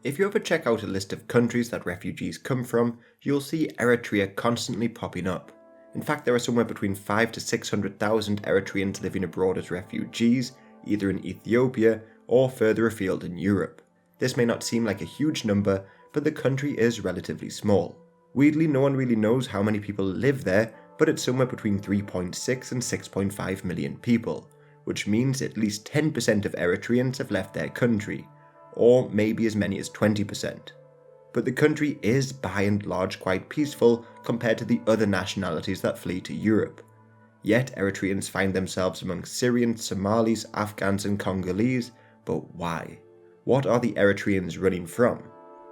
If you ever check out a list of countries that refugees come from, you'll see Eritrea constantly popping up. In fact, there are somewhere between 5 to 600,000 Eritreans living abroad as refugees, either in Ethiopia or further afield in Europe. This may not seem like a huge number, but the country is relatively small. Weirdly, no one really knows how many people live there, but it's somewhere between 3.6 and 6.5 million people, which means at least 10% of Eritreans have left their country, or maybe as many as 20%. But the country is by and large quite peaceful compared to the other nationalities that flee to Europe. Yet Eritreans find themselves among Syrians, Somalis, Afghans and Congolese, but why? What are the Eritreans running from?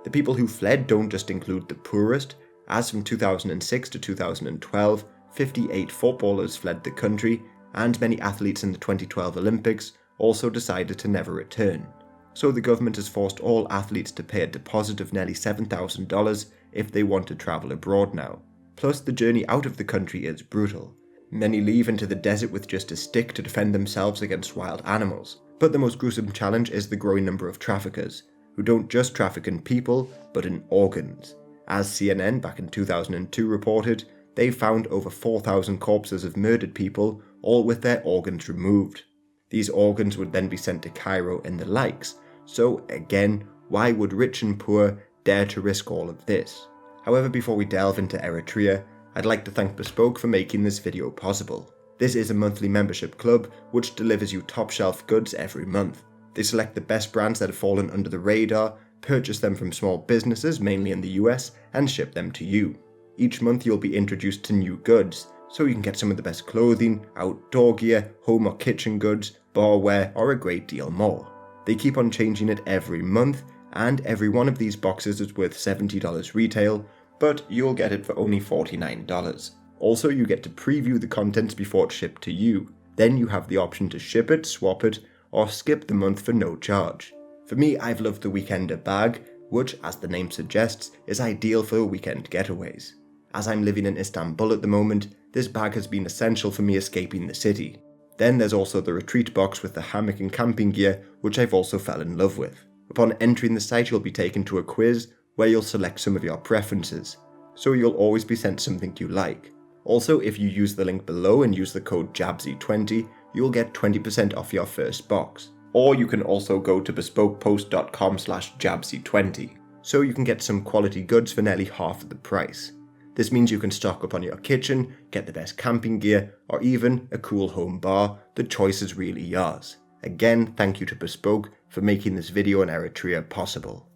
The people who fled don't just include the poorest, as from 2006 to 2012, 58 footballers fled the country, and many athletes in the 2012 Olympics also decided to never return. So the government has forced all athletes to pay a deposit of nearly $7,000 if they want to travel abroad now. Plus, the journey out of the country is brutal. Many leave into the desert with just a stick to defend themselves against wild animals. But the most gruesome challenge is the growing number of traffickers, who don't just traffic in people, but in organs. As CNN back in 2002 reported, they found over 4,000 corpses of murdered people, all with their organs removed. These organs would then be sent to Cairo and the likes, so again, why would rich and poor dare to risk all of this? However, before we delve into Eritrea, I'd like to thank Bespoke for making this video possible. This is a monthly membership club which delivers you top shelf goods every month. They select the best brands that have fallen under the radar, purchase them from small businesses mainly in the US, and ship them to you. Each month you'll be introduced to new goods, so you can get some of the best clothing, outdoor gear, home or kitchen goods, barware, or a great deal more. They keep on changing it every month, and every one of these boxes is worth $70 retail, but you'll get it for only $49. Also, you get to preview the contents before it's shipped to you. Then you have the option to ship it, swap it, or skip the month for no charge. For me, I've loved the Weekender bag, which, as the name suggests, is ideal for weekend getaways. As I'm living in Istanbul at the moment, this bag has been essential for me escaping the city. Then there's also the retreat box with the hammock and camping gear, which I've also fell in love with. Upon entering the site, you'll be taken to a quiz where you'll select some of your preferences, so you'll always be sent something you like. Also, if you use the link below and use the code JABSY20, you'll get 20% off your first box. Or you can also go to bespokepost.com/JABSY20, so you can get some quality goods for nearly half of the price. This means you can stock up on your kitchen, get the best camping gear, or even a cool home bar. The choice is really yours. Again, thank you to Bespoke for making this video on Eritrea possible.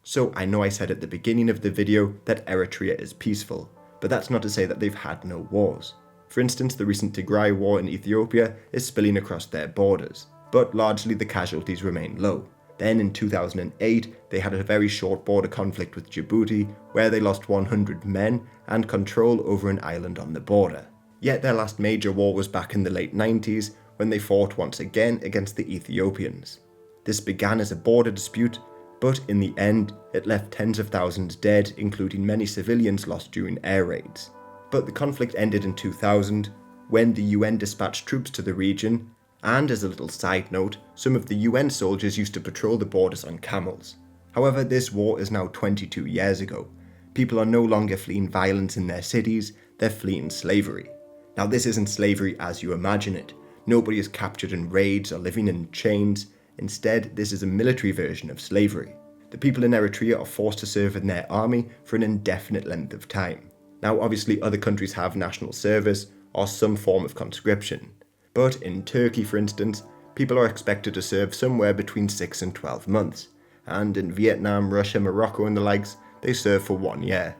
So I know I said at the beginning of the video that Eritrea is peaceful, but that's not to say that they've had no wars. For instance, the recent Tigray war in Ethiopia is spilling across their borders, but largely the casualties remain low. Then in 2008, they had a very short border conflict with Djibouti, where they lost 100 men and control over an island on the border. Yet their last major war was back in the late 90s, when they fought once again against the Ethiopians. This began as a border dispute, but in the end, it left tens of thousands dead, including many civilians lost during air raids. But the conflict ended in 2000, when the UN dispatched troops to the region, and as a little side note, some of the UN soldiers used to patrol the borders on camels. However, this war is now 22 years ago. People are no longer fleeing violence in their cities, they're fleeing slavery. Now this isn't slavery as you imagine it. Nobody is captured in raids or living in chains. Instead, this is a military version of slavery. The people in Eritrea are forced to serve in their army for an indefinite length of time. Now obviously other countries have national service or some form of conscription. But in Turkey, for instance, people are expected to serve somewhere between 6 and 12 months. And in Vietnam, Russia, Morocco and the likes, they serve for 1 year.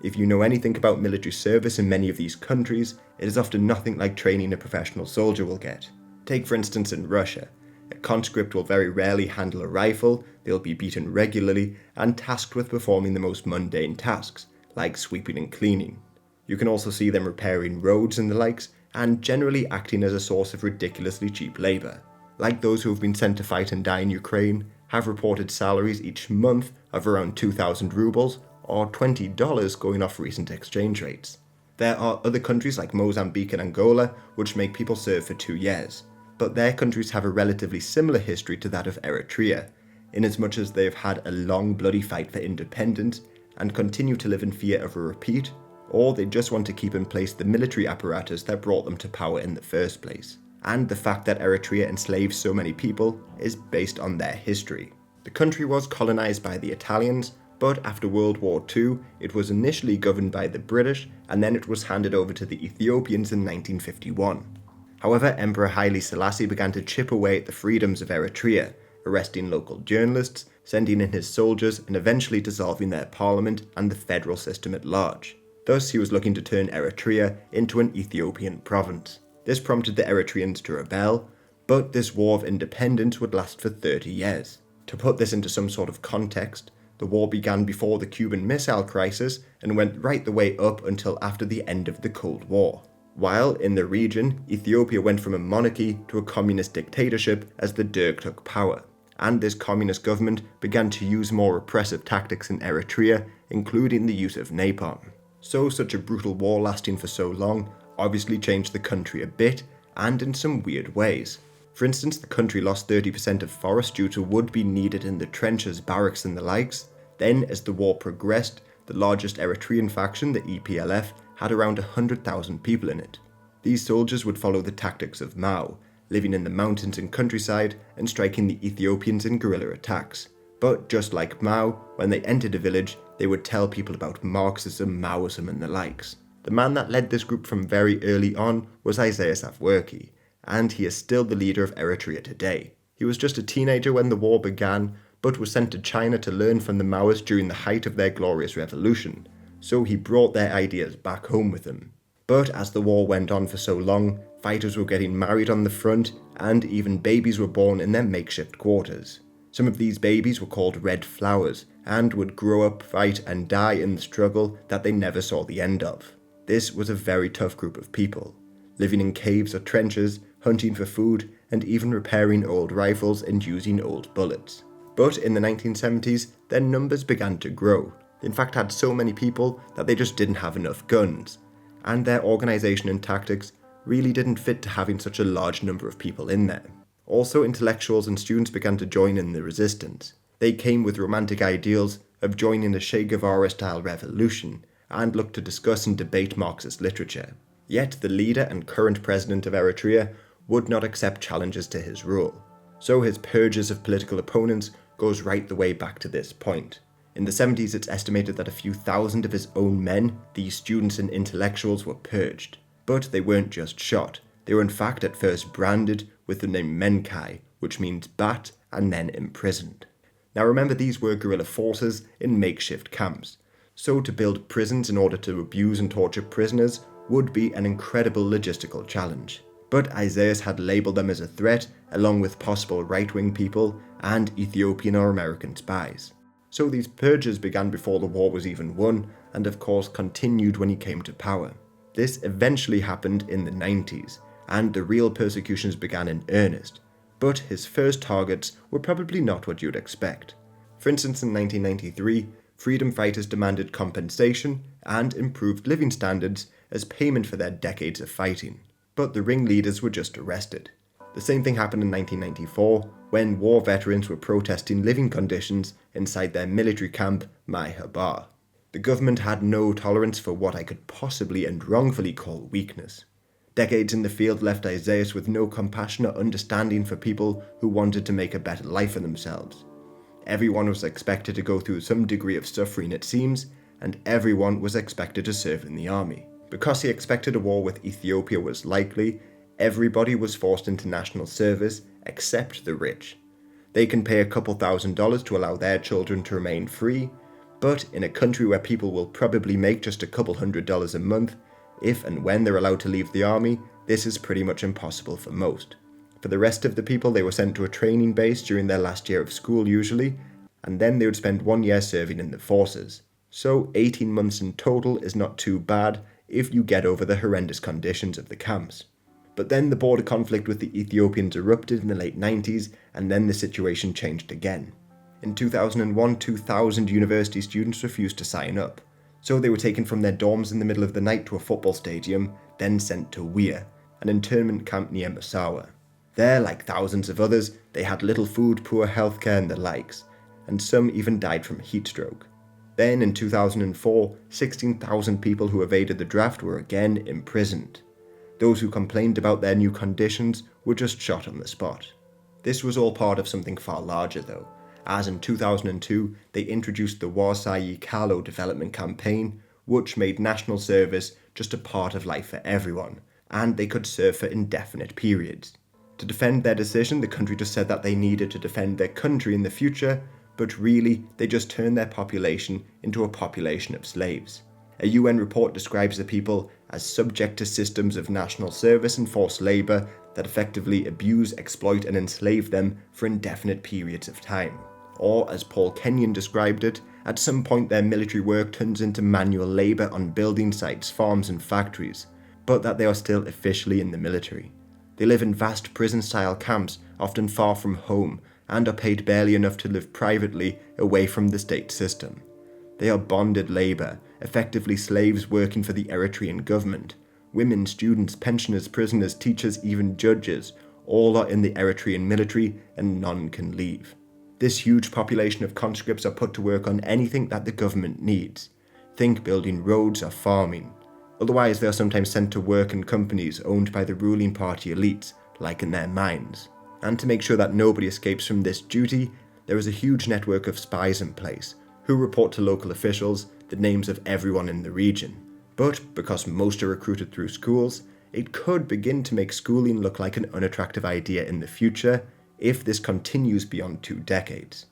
If you know anything about military service in many of these countries, it is often nothing like training a professional soldier will get. Take for instance in Russia. A conscript will very rarely handle a rifle, they'll be beaten regularly and tasked with performing the most mundane tasks, like sweeping and cleaning. You can also see them repairing roads and the likes, and generally acting as a source of ridiculously cheap labour. Like those who have been sent to fight and die in Ukraine, have reported salaries each month of around 2,000 rubles, or $20 going off recent exchange rates. There are other countries like Mozambique and Angola which make people serve for 2 years, but their countries have a relatively similar history to that of Eritrea, inasmuch as they have had a long bloody fight for independence and continue to live in fear of a repeat, or they just want to keep in place the military apparatus that brought them to power in the first place. And the fact that Eritrea enslaved so many people is based on their history. The country was colonized by the Italians, but after World War II, it was initially governed by the British, and then it was handed over to the Ethiopians in 1951. However, Emperor Haile Selassie began to chip away at the freedoms of Eritrea, arresting local journalists, sending in his soldiers, and eventually dissolving their parliament and the federal system at large. Thus, he was looking to turn Eritrea into an Ethiopian province. This prompted the Eritreans to rebel, but this war of independence would last for 30 years. To put this into some sort of context, the war began before the Cuban Missile Crisis and went right the way up until after the end of the Cold War. While in the region, Ethiopia went from a monarchy to a communist dictatorship as the Derg took power, and this communist government began to use more repressive tactics in Eritrea, including the use of napalm. So such a brutal war lasting for so long obviously changed the country a bit, and in some weird ways. For instance, the country lost 30% of forest due to wood being needed in the trenches, barracks and the likes. Then, as the war progressed, the largest Eritrean faction, the EPLF, had around 100,000 people in it. These soldiers would follow the tactics of Mao, living in the mountains and countryside and striking the Ethiopians in guerrilla attacks. But just like Mao, when they entered a village, they would tell people about Marxism, Maoism and the likes. The man that led this group from very early on was Isaias Afwerki, and he is still the leader of Eritrea today. He was just a teenager when the war began, but was sent to China to learn from the Maoists during the height of their glorious revolution, so he brought their ideas back home with him. But as the war went on for so long, fighters were getting married on the front, and even babies were born in their makeshift quarters. Some of these babies were called red flowers, and would grow up, fight and die in the struggle that they never saw the end of. This was a very tough group of people, living in caves or trenches, hunting for food, and even repairing old rifles and using old bullets. But in the 1970s, their numbers began to grow. They in fact had so many people that they just didn't have enough guns, and their organisation and tactics really didn't fit to having such a large number of people in there. Also, intellectuals and students began to join in the resistance. They came with romantic ideals of joining the Che Guevara-style revolution, and looked to discuss and debate Marxist literature. Yet the leader and current president of Eritrea would not accept challenges to his rule. So his purges of political opponents goes right the way back to this point. In the 70s, it's estimated that a few thousand of his own men, these students and intellectuals, were purged. But they weren't just shot. They were in fact at first branded with the name Menkai, which means bat, and then imprisoned. Now remember, these were guerrilla forces in makeshift camps. So to build prisons in order to abuse and torture prisoners would be an incredible logistical challenge. But Isaias had labelled them as a threat, along with possible right-wing people and Ethiopian or American spies. So these purges began before the war was even won, and of course continued when he came to power. This eventually happened in the 90s, and the real persecutions began in earnest. But his first targets were probably not what you'd expect. For instance, in 1993, freedom fighters demanded compensation and improved living standards as payment for their decades of fighting. But the ringleaders were just arrested. The same thing happened in 1994, when war veterans were protesting living conditions inside their military camp, Mai Habar. The government had no tolerance for what I could possibly and wrongfully call weakness. Decades in the field left Isaias with no compassion or understanding for people who wanted to make a better life for themselves. Everyone was expected to go through some degree of suffering, it seems, and everyone was expected to serve in the army. Because he expected a war with Ethiopia was likely, everybody was forced into national service except the rich. They can pay a couple $1,000s to allow their children to remain free, but in a country where people will probably make just a couple $100s a month, if and when they're allowed to leave the army, this is pretty much impossible for most. For the rest of the people, they were sent to a training base during their last year of school usually, and then they would spend 1 year serving in the forces. So 18 months in total is not too bad if you get over the horrendous conditions of the camps. But then the border conflict with the Ethiopians erupted in the late 90s, and then the situation changed again. In 2001, 2,000 university students refused to sign up. So they were taken from their dorms in the middle of the night to a football stadium, then sent to Weir, an internment camp near Massawa. There, like thousands of others, they had little food, poor healthcare and the likes, and some even died from heat stroke. Then in 2004, 16,000 people who evaded the draft were again imprisoned. Those who complained about their new conditions were just shot on the spot. This was all part of something far larger though, as in 2002 they introduced the Warsayi Kalo development campaign, which made national service just a part of life for everyone, and they could serve for indefinite periods. To defend their decision, the country just said that they needed to defend their country in the future, but really they just turned their population into a population of slaves. A UN report describes the people as subject to systems of national service and forced labour that effectively abuse, exploit and enslave them for indefinite periods of time. Or, as Paul Kenyon described it, at some point their military work turns into manual labour on building sites, farms and factories, but that they are still officially in the military. They live in vast prison-style camps, often far from home, and are paid barely enough to live privately away from the state system. They are bonded labour, effectively slaves working for the Eritrean government. Women, students, pensioners, prisoners, teachers, even judges, all are in the Eritrean military and none can leave. This huge population of conscripts are put to work on anything that the government needs. Think building roads or farming. Otherwise they are sometimes sent to work in companies owned by the ruling party elites, like in their mines. And to make sure that nobody escapes from this duty, there is a huge network of spies in place, who report to local officials the names of everyone in the region. But because most are recruited through schools, it could begin to make schooling look like an unattractive idea in the future if this continues beyond 2 decades.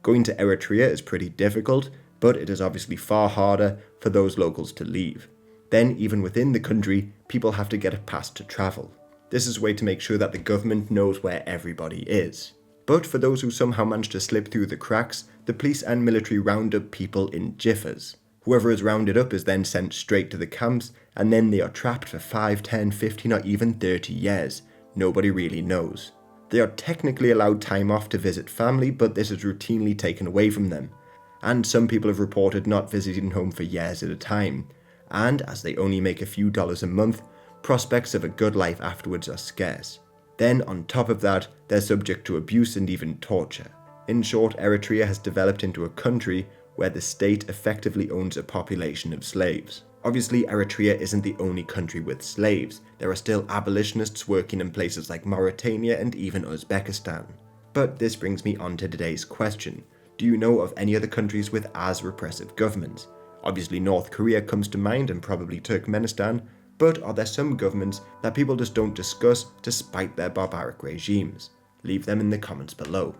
Going to Eritrea is pretty difficult, but it is obviously far harder for those locals to leave. Then, even within the country, people have to get a pass to travel. This is a way to make sure that the government knows where everybody is. But for those who somehow manage to slip through the cracks, the police and military round up people in jiffers. Whoever is rounded up is then sent straight to the camps, and then they are trapped for 5, 10, 15 or even 30 years. Nobody really knows. They are technically allowed time off to visit family, but this is routinely taken away from them. And some people have reported not visiting home for years at a time. And as they only make a few dollars a month, prospects of a good life afterwards are scarce. Then on top of that, they're subject to abuse and even torture. In short, Eritrea has developed into a country where the state effectively owns a population of slaves. Obviously, Eritrea isn't the only country with slaves. There are still abolitionists working in places like Mauritania and even Uzbekistan. But this brings me on to today's question. Do you know of any other countries with as repressive governments? Obviously North Korea comes to mind and probably Turkmenistan, but are there some governments that people just don't discuss despite their barbaric regimes? Leave them in the comments below.